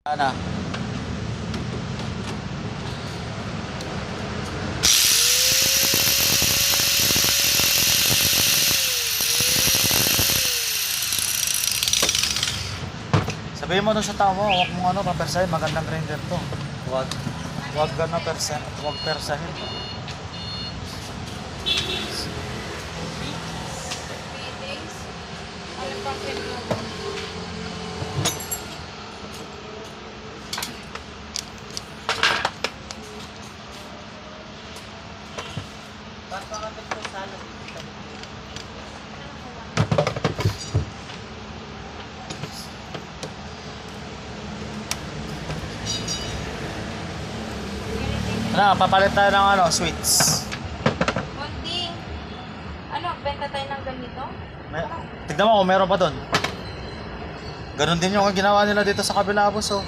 Ana. Sabihin mo doon sa tao mo, huwag mong ano, papersahin, magandang grinder to. Huwag ka na huwag persahin. 3 days. Alam pa kayo. Ano, papalit tayo ng ano, sweets. Konting, benta tayo ng ganito? Tignan mo kung meron pa doon. Ganon din yung ginawa nila dito sa kabila, boss, oh.